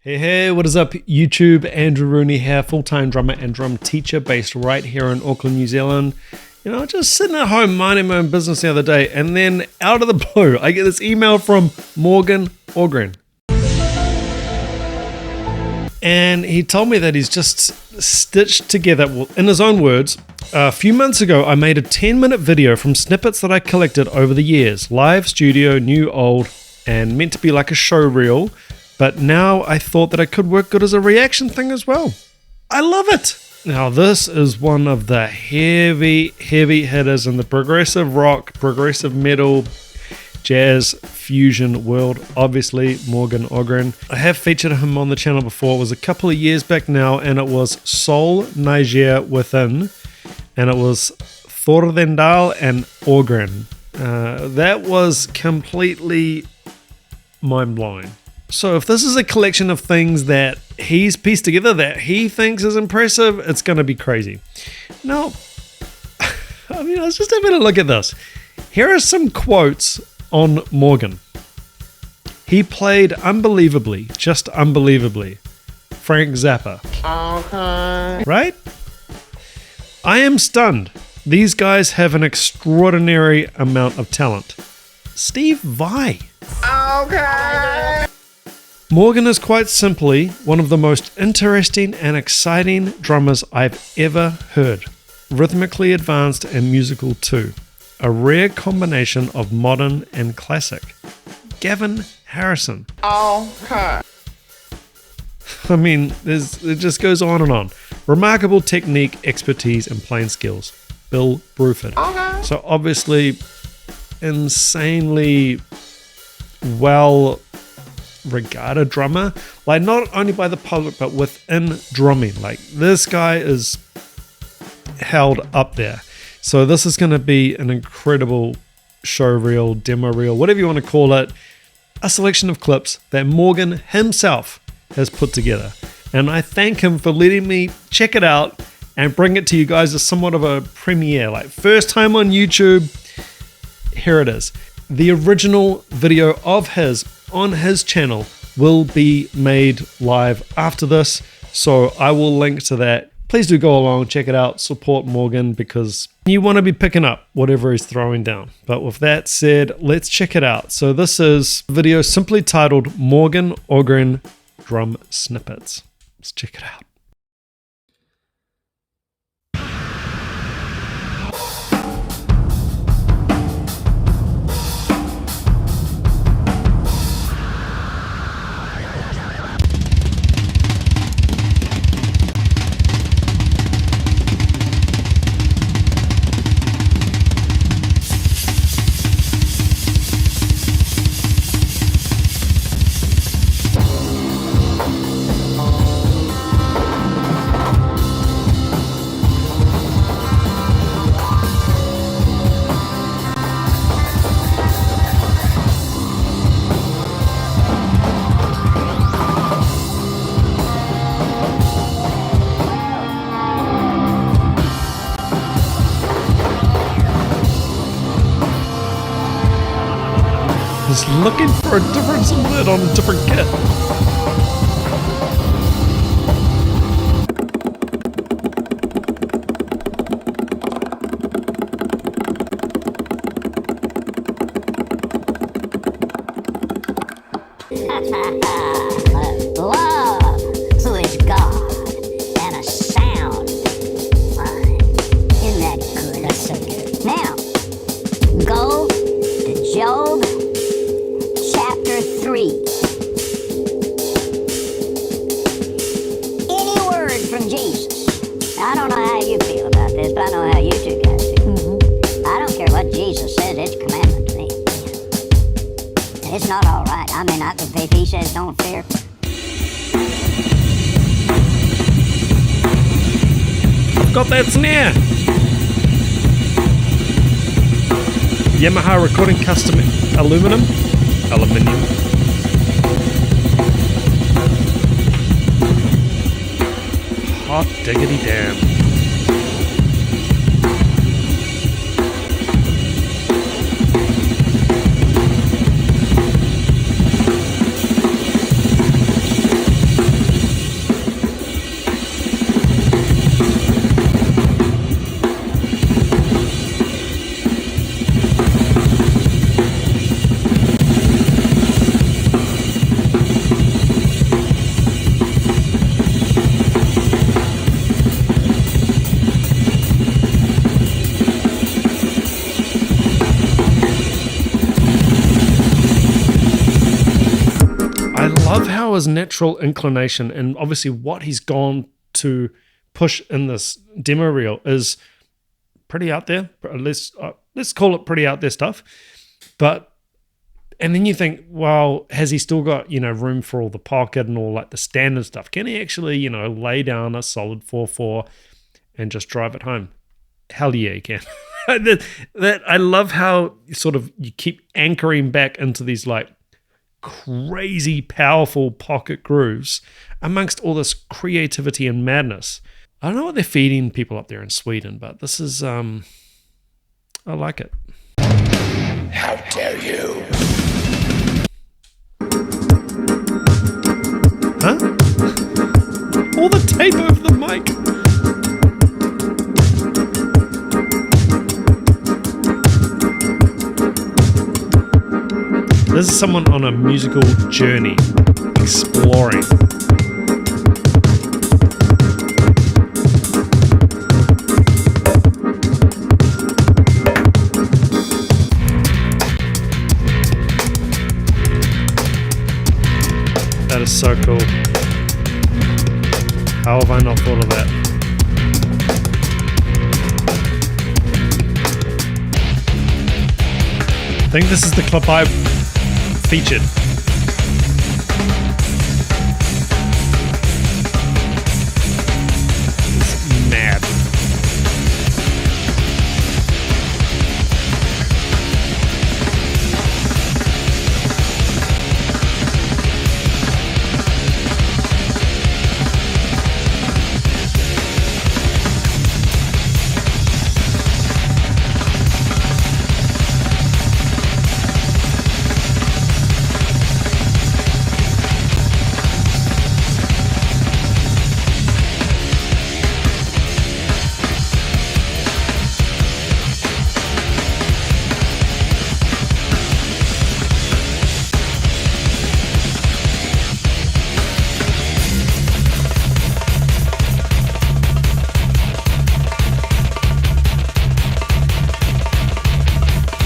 Hey, what is up YouTube? Andrew Rooney here, full-time drummer and drum teacher based right here in Auckland, New Zealand. You know, just sitting at home minding my own business the other day, and then out of the blue, I get this email from Morgan Ågren. And he told me that he's just stitched together, well, in his own words, a few months ago I made a 10-minute video from snippets that I collected over the years, live, studio, new, old, and meant to be like a show reel. But now I thought that it could work good as a reaction thing as well. I love it! Now this is one of the heavy hitters in the progressive rock, progressive metal, jazz, fusion world. Obviously, Morgan Ågren. I have featured him on the channel before. It was a couple of years back now, and it was Soul Niger Within, and it was Thordendal and Ågren. That was completely mind-blowing. So if this is a collection of things that he's pieced together that he thinks is impressive, it's going to be crazy. Now, I was just having a look at this. Here are some quotes on Morgan. He played unbelievably, just unbelievably, Frank Zappa. Okay. Right? I am stunned. These guys have an extraordinary amount of talent. Steve Vai. Okay. Morgan is quite simply one of the most interesting and exciting drummers I've ever heard. Rhythmically advanced and musical too. A rare combination of modern and classic. Gavin Harrison. Okay. It just goes on and on. Remarkable technique, expertise, and playing skills. Bill Bruford. Okay. So obviously, insanely well regarded drummer, like not only by the public but within drumming. Like this guy is held up there. So this is going to be an incredible show reel, demo reel, whatever you want to call it, a selection of clips that Morgan himself has put together. And I thank him for letting me check it out and bring it to you guys as somewhat of a premiere, like first time on YouTube. Here it is. The original video of his on his channel will be made live after this, so I will link to that. Please do go along, check it out, support Morgan, because you want to be picking up whatever he's throwing down. But with that said, let's check it out. So this is a video simply titled Morgan Ågren Drum Snippets. Let's check it out. Just looking for a different split on a different kit. Love, who is God, and a sound. Isn't that good? That's so good. Now, go to Job chapter 3. Any word from Jesus. I don't know how you feel about this, but I know how you two guys feel. Mm-hmm. I don't care what Jesus says, it's a commandment to me. It's not all right. If he says don't fear. I've got that snare. Yamaha Recording Custom Aluminium. Hot diggity damn. his natural inclination, and obviously what he's gone to push in this demo reel is pretty out there. Let's call it pretty out there stuff. And then you think, well, has he still got, room for all the pocket and all like the standard stuff? Can he actually, lay down a solid 4/4 and just drive it home? Hell yeah, he can. that I love how sort of you keep anchoring back into these like crazy powerful pocket grooves amongst all this creativity and madness. I don't know what they're feeding people up there in Sweden, but this is I like it. How dare you? Huh? All the tape over the mic. This is someone on a musical journey, exploring. That is so cool. How have I not thought of that? I think this is the clip I featured. It's mad.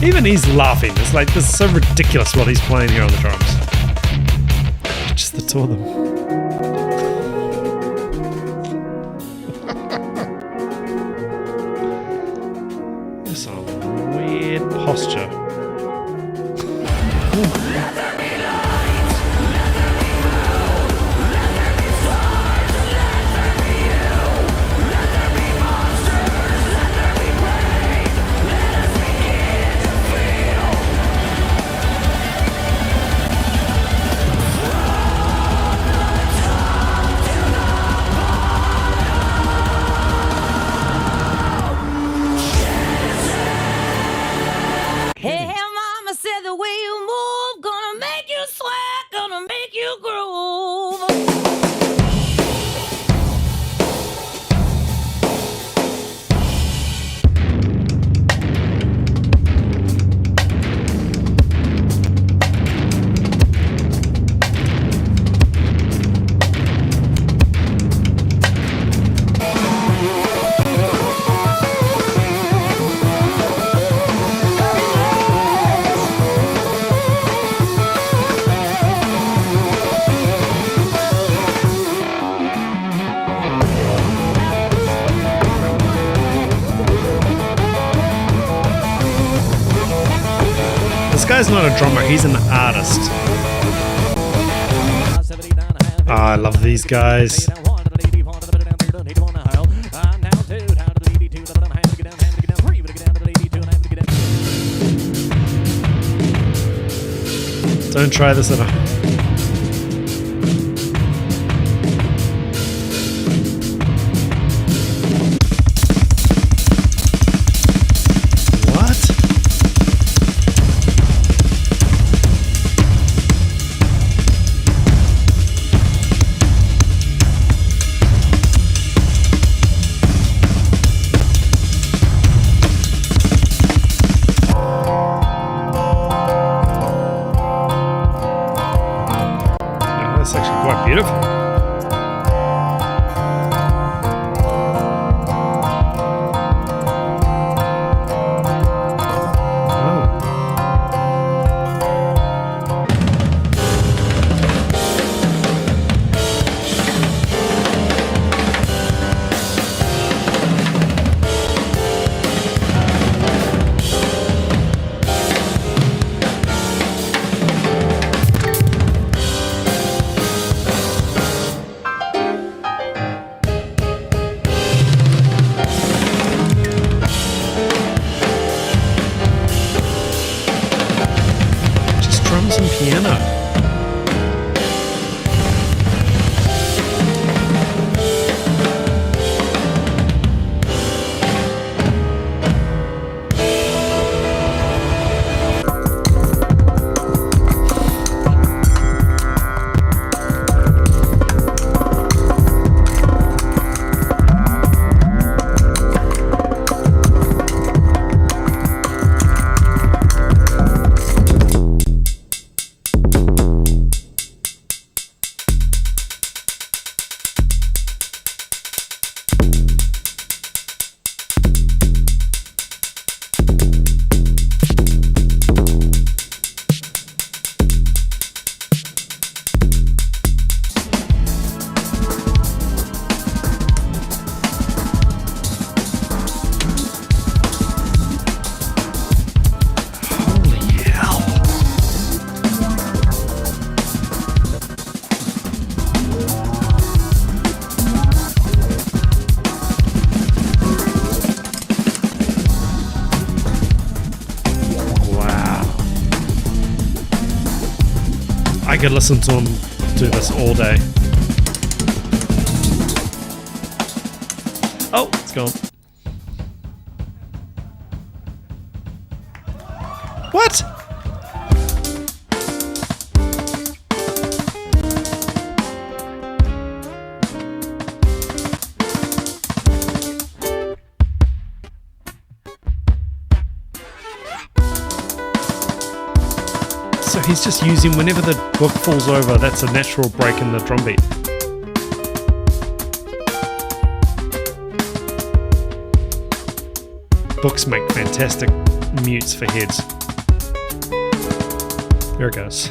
Even he's laughing. It's like, this is so ridiculous what he's playing here on the drums. Just the two of them. There's some weird posture. This guy's not a drummer, he's an artist. Oh, I love these guys. Don't try this at home. Beautiful. could listen to him do this all day. Oh, it's gone. What? So he's just using, whenever the book falls over, that's a natural break in the drum beat. Books make fantastic mutes for heads. Here it goes.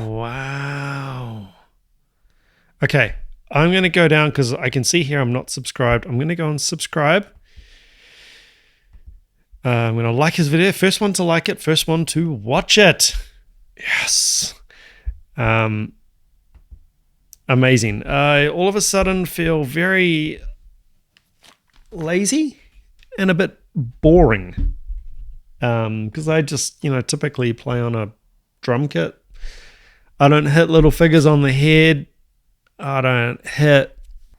Wow. Okay, I'm going to go down because I can see here I'm not subscribed. I'm going to go and subscribe. I'm going to like his video. First one to like it. First one to watch it. Yes. Amazing. I all of a sudden feel very lazy and a bit boring. Because I just, typically play on a drum kit. I don't hit little figures on the head. I don't hit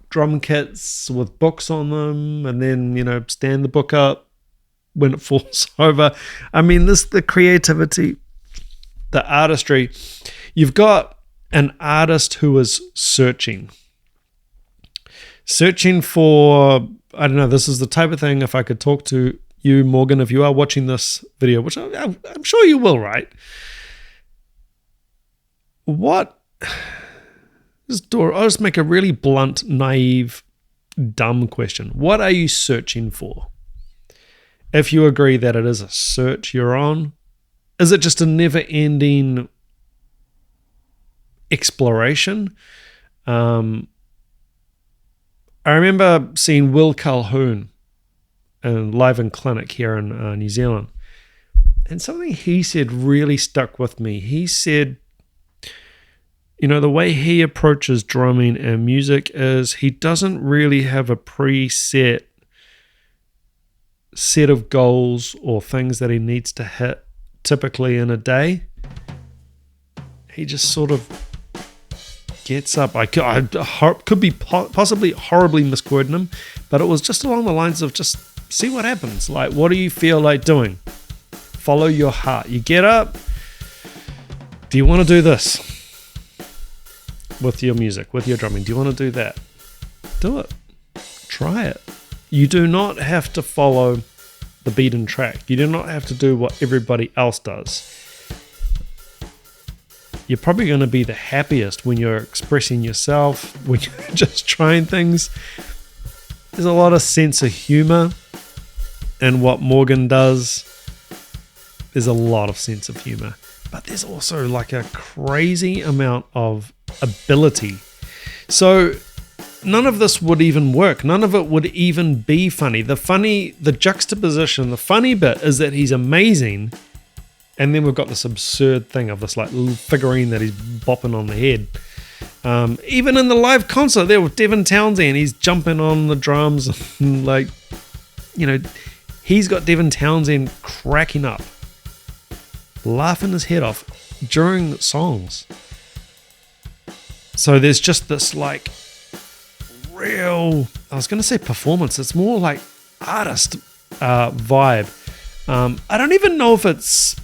drum kits with books on them and then, stand the book up when it falls over. I mean, the creativity, the artistry. You've got an artist who is searching for, I don't know, this is the type of thing, if I could talk to you, Morgan, if you are watching this video, which I'm sure you will, right? I'll just make a really blunt, naive, dumb question. What are you searching for? If you agree that it is a search you're on, is it just a never-ending exploration? I remember seeing Will Calhoun live in Clinic here in New Zealand, and something he said really stuck with me. He said, the way he approaches drumming and music is he doesn't really have a preset set of goals or things that he needs to hit typically in a day. He just sort of gets up. I could be possibly horribly misquoting him, but it was just along the lines of just see what happens. Like, what do you feel like doing? Follow your heart. You get up. Do you want to do this with your music, with your drumming? Do you want to do that? Do it. Try it. You do not have to follow the beaten track. You do not have to do what everybody else does. You're probably going to be the happiest when you're expressing yourself, when you're just trying things. There's a lot of sense of humor in what Morgan does. There's a lot of sense of humor. But there's also like a crazy amount of ability. So none of this would even work. None of it would even be funny. The juxtaposition, the funny bit is that he's amazing, and then we've got this absurd thing of this like little figurine that he's bopping on the head. Even in the live concert there with Devin Townsend, he's jumping on the drums and he's got Devin Townsend cracking up, laughing his head off during songs. So there's just this like real, I was going to say performance, it's more like artist vibe. I don't even know if it's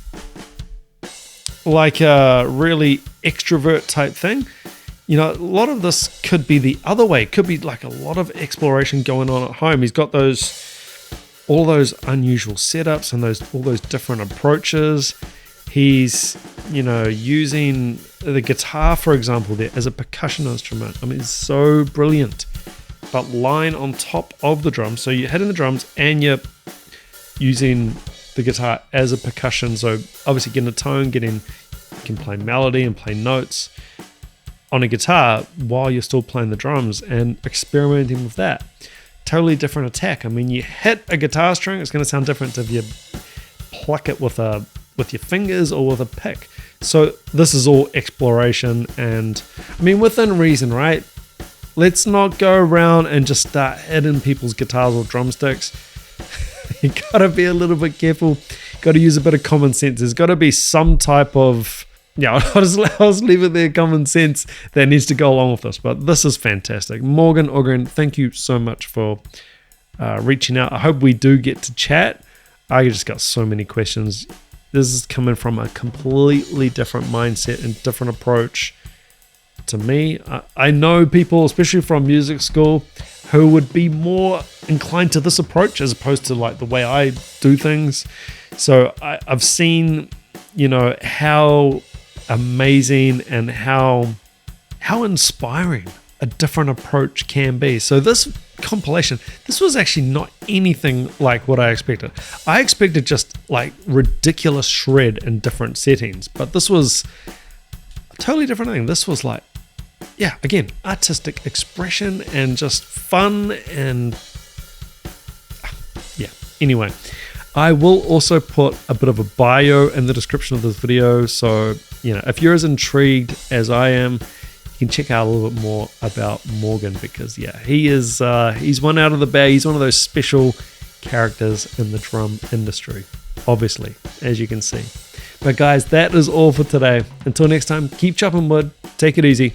like a really extrovert type thing. A lot of this could be the other way. It could be like a lot of exploration going on at home. He's got all those unusual setups and all those different approaches. He's, using the guitar, for example, there as a percussion instrument. I mean, it's so brilliant. But lying on top of the drums, so you're hitting the drums and you're using the guitar as a percussion. So obviously getting a tone, you can play melody and play notes on a guitar while you're still playing the drums and experimenting with that. Totally different attack. I mean, you hit a guitar string, it's going to sound different if you pluck it with your fingers or with a pick. So this is all exploration, and I mean, within reason, right? Let's not go around and just start hitting people's guitars or drumsticks. You gotta be a little bit careful. Gotta use a bit of common sense. There's gotta be some type of, I'll just leave it there, common sense that needs to go along with this. But this is fantastic. Morgan Ågren, thank you so much for reaching out. I hope we do get to chat. I just got so many questions. This is coming from a completely different mindset and different approach to me. I know people, especially from music school, who would be more inclined to this approach as opposed to like the way I do things. So I've seen, how amazing and how inspiring a different approach can be. So this compilation, this was actually not anything like what I expected. I expected just like ridiculous shred in different settings, but this was a totally different thing. This was like, again, artistic expression and just fun and anyway. I will also put a bit of a bio in the description of this video, so if you're as intrigued as I am, you can check out a little bit more about Morgan, because he is he's one out of the bag. He's one of those special characters in the drum industry, obviously, as you can see. But guys, that is all for today. Until next time, keep chopping wood, take it easy.